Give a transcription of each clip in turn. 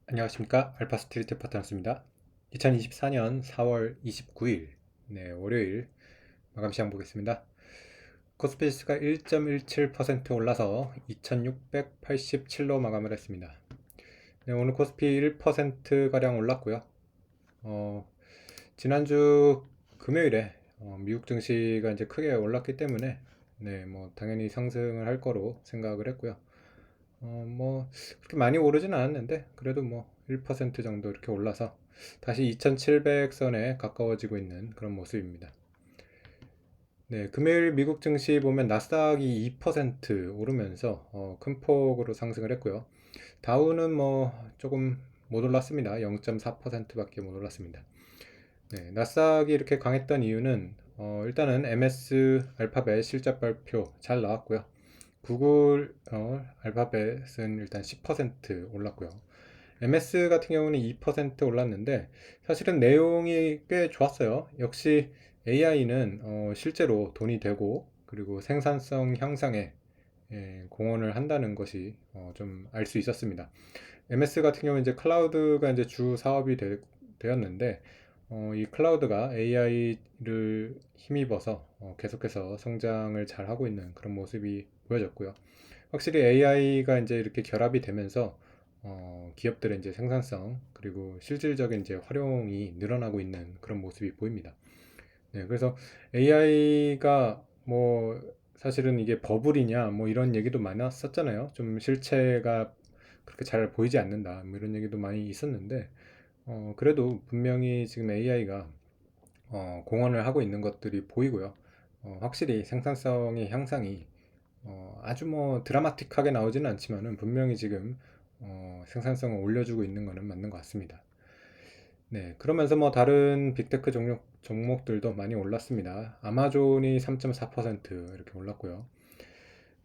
안녕하십니까. 알파스트리트 파트너스입니다. 2024년 4월 29일 월요일 마감 시장 보겠습니다. 코스피지수가 1.17% 올라서 2687로 마감을 했습니다. 오늘 코스피 1%가량 올랐고요. 지난주 금요일에 미국 증시가 이제 크게 올랐기 때문에 뭐 당연히 상승을 할 거로 생각을 했고요. 뭐 그렇게 많이 오르진 않았는데 그래도 뭐 1% 정도 이렇게 올라서 다시 2700선에 가까워지고 있는 그런 모습입니다. 금요일 미국 증시 보면 나스닥이 2% 오르면서 큰 폭으로 상승을 했고요. 다우는 뭐 조금 못 올랐습니다. 0.4%밖에 못 올랐습니다. 나스닥이 이렇게 강했던 이유는 일단은 MS 알파벳 실적 발표 잘 나왔고요. 구글 알파벳은 일단 10% 올랐고요. MS 같은 경우는 2% 올랐는데 사실은 내용이 꽤 좋았어요. 역시 AI는 실제로 돈이 되고 그리고 생산성 향상에 공헌을 한다는 것이 좀 알 수 있었습니다. MS 같은 경우는 이제 클라우드가 이제 주 사업이 되었는데 이 클라우드가 AI를 힘입어서 계속해서 성장을 잘 하고 있는 그런 모습이 보여졌고요. 확실히 AI가 이제 이렇게 결합이 되면서 기업들의 이제 생산성 그리고 실질적인 이제 활용이 늘어나고 있는 그런 모습이 보입니다. 그래서 AI가 뭐 사실은 이게 버블이냐 뭐 이런 얘기도 많았었잖아요. 좀 실체가 그렇게 잘 보이지 않는다 뭐 이런 얘기도 많이 있었는데 그래도 분명히 지금 AI가 공헌을 하고 있는 것들이 보이고요. 확실히 생산성의 향상이 아주 뭐 드라마틱하게 나오지는 않지만은 분명히 지금 생산성을 올려주고 있는 것은 맞는 것 같습니다. 그러면서 뭐 다른 빅테크 종목들도 많이 올랐습니다. 아마존이 3.4% 이렇게 올랐고요.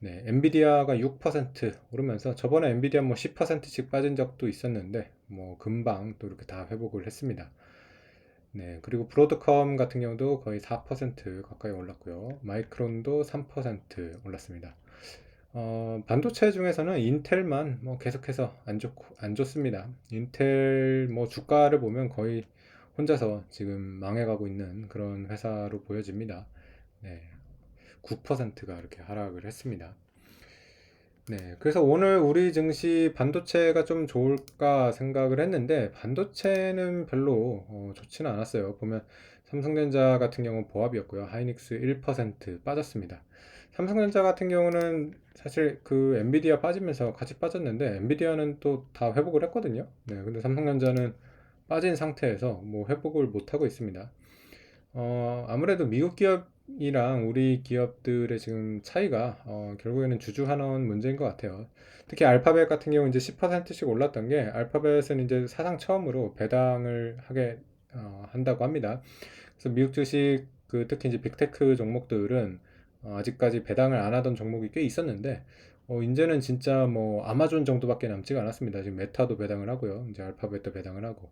엔비디아가 6% 오르면서 저번에 엔비디아 뭐 10%씩 빠진 적도 있었는데 뭐 금방 또 이렇게 다 회복을 했습니다. 그리고 브로드컴 같은 경우도 거의 4% 가까이 올랐고요. 마이크론도 3% 올랐습니다. 반도체 중에서는 인텔만 뭐 계속해서 안 좋습니다. 인텔 뭐 주가를 보면 거의 혼자서 지금 망해가고 있는 그런 회사로 보여집니다. 네, 9%가 이렇게 하락을 했습니다. 그래서 오늘 우리 증시 반도체가 좀 좋을까 생각을 했는데 반도체는 별로 좋지는 않았어요. 보면 삼성전자 같은 경우는 보합이었고요. 하이닉스 1% 빠졌습니다. 삼성전자 같은 경우는 사실 그 엔비디아 빠지면서 같이 빠졌는데 엔비디아는 또 다 회복을 했거든요. 근데 삼성전자는 빠진 상태에서 뭐 회복을 못 하고 있습니다. 아무래도 미국 기업이랑 우리 기업들의 지금 차이가 결국에는 주주환원 문제인 것 같아요. 특히 알파벳 같은 경우 이제 10%씩 올랐던 게 알파벳은 이제 사상 처음으로 배당을 하게 한다고 합니다. 그래서 미국 주식 그 특히 이제 빅테크 종목들은 아직까지 배당을 안 하던 종목이 꽤 있었는데 이제는 진짜 뭐 아마존 정도밖에 남지가 않았습니다. 지금 메타도 배당을 하고요. 이제 알파벳도 배당을 하고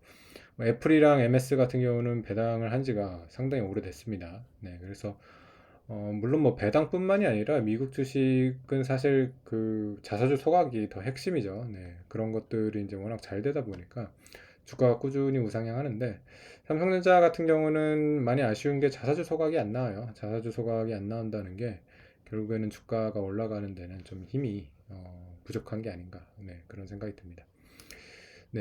뭐 애플이랑 MS 같은 경우는 배당을 한 지가 상당히 오래됐습니다. 그래서 물론 뭐 배당뿐만이 아니라 미국 주식은 사실 그 자사주 소각이 더 핵심이죠. 그런 것들이 이제 워낙 잘 되다 보니까 주가가 꾸준히 우상향하는데 삼성전자 같은 경우는 많이 아쉬운 게 자사주 소각이 안 나와요. 자사주 소각이 안 나온다는 게 결국에는 주가가 올라가는 데는 좀 힘이 부족한 게 아닌가 그런 생각이 듭니다.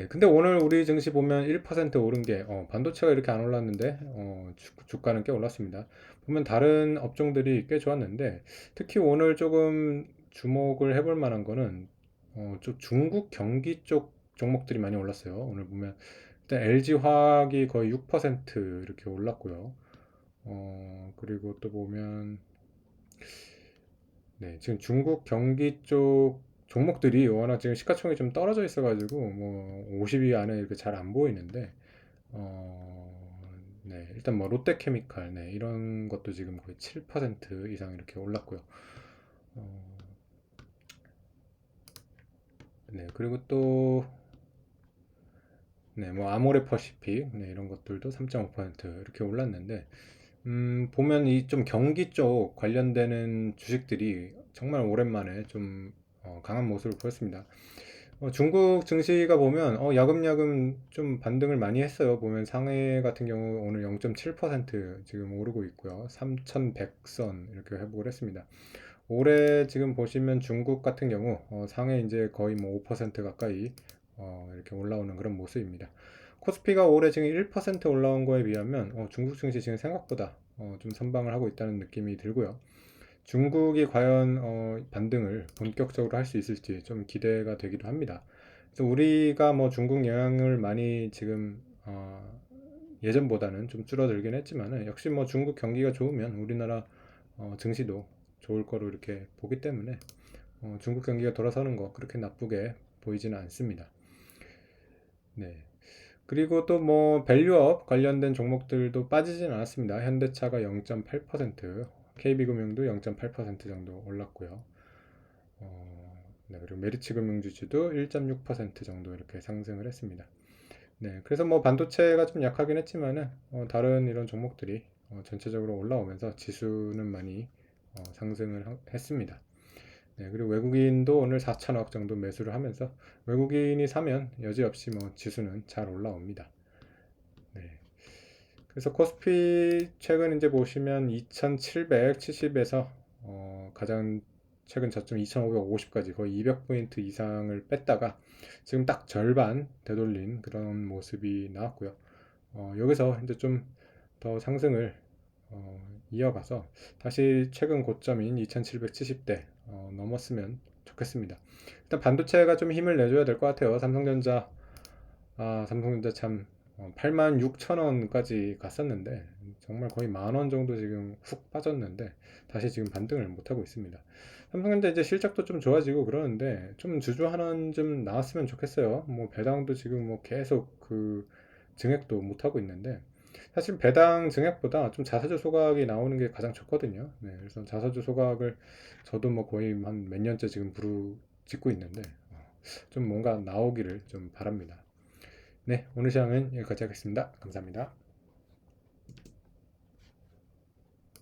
근데 오늘 우리 증시 보면 1% 오른 게 반도체가 이렇게 안 올랐는데 주가는 꽤 올랐습니다. 보면 다른 업종들이 꽤 좋았는데 특히 오늘 조금 주목을 해볼 만한 거는 좀 중국 경기 쪽 종목들이 많이 올랐어요. 오늘 보면 일단 LG 화학이 거의 6% 이렇게 올랐고요. 그리고 또 보면 지금 중국 경기 쪽 종목들이 워낙 지금 시가총액이 좀 떨어져 있어가지고 뭐 50위 안에 이렇게 잘 안 보이는데 일단 뭐 롯데케미칼 이런 것도 지금 거의 7% 이상 이렇게 올랐고요. 어, 그리고 또 뭐 아모레퍼시픽 이런 것들도 3.5% 이렇게 올랐는데 보면 이 좀 경기 쪽 관련되는 주식들이 정말 오랜만에 좀 강한 모습을 보였습니다. 중국 증시가 보면 야금야금 좀 반등을 많이 했어요. 보면 상해 같은 경우 오늘 0.7% 지금 오르고 있고요. 3,100선 이렇게 회복을 했습니다. 올해 지금 보시면 중국 같은 경우 상해 이제 거의 뭐 5% 가까이 이렇게 올라오는 그런 모습입니다. 코스피가 올해 지금 1% 올라온 거에 비하면 중국 증시 지금 생각보다 좀 선방을 하고 있다는 느낌이 들고요. 중국이 과연 반등을 본격적으로 할 수 있을지 좀 기대가 되기도 합니다. 그래서 우리가 뭐 중국 영향을 많이 지금 예전보다는 좀 줄어들긴 했지만 역시 뭐 중국 경기가 좋으면 우리나라 증시도 좋을 거로 이렇게 보기 때문에 중국 경기가 돌아서는 거 그렇게 나쁘게 보이지는 않습니다. 네. 그리고 또 뭐 밸류업 관련된 종목들도 빠지진 않았습니다. 현대차가 0.8%, KB금융도 0.8% 정도 올랐고요. 네, 그리고 메리츠금융주주도 1.6% 정도 이렇게 상승을 했습니다. 네, 그래서 뭐 반도체가 좀 약하긴 했지만은 다른 이런 종목들이 전체적으로 올라오면서 지수는 많이 상승을 했습니다. 네, 그리고 외국인도 오늘 4천억 정도 매수를 하면서 외국인이 사면 여지없이 뭐 지수는 잘 올라옵니다. 네. 그래서 코스피 최근 이제 보시면 2770에서 가장 최근 저점 2550까지 거의 200포인트 이상을 뺐다가 지금 딱 절반 되돌린 그런 모습이 나왔고요. 여기서 이제 좀 더 상승을 이어가서 다시 최근 고점인 2770대 넘었으면 좋겠습니다. 일단 반도체가 좀 힘을 내줘야 될 것 같아요. 삼성전자 참 86,000원까지 갔었는데 정말 거의 10,000원 정도 지금 훅 빠졌는데 다시 지금 반등을 못하고 있습니다. 삼성전자 이제 실적도 좀 좋아지고 그러는데 좀 주주 환원 좀 나왔으면 좋겠어요. 뭐 배당도 지금 뭐 계속 그 증액도 못하고 있는데 사실 배당 증액보다 좀 자사주 소각이 나오는 게 가장 좋거든요. 네, 그래서 자사주 소각을 저도 뭐 거의 한 몇 년째 지금 부르짖고 있는데 좀 뭔가 나오기를 좀 바랍니다. 네, 오늘 시간은 여기까지 하겠습니다. 감사합니다.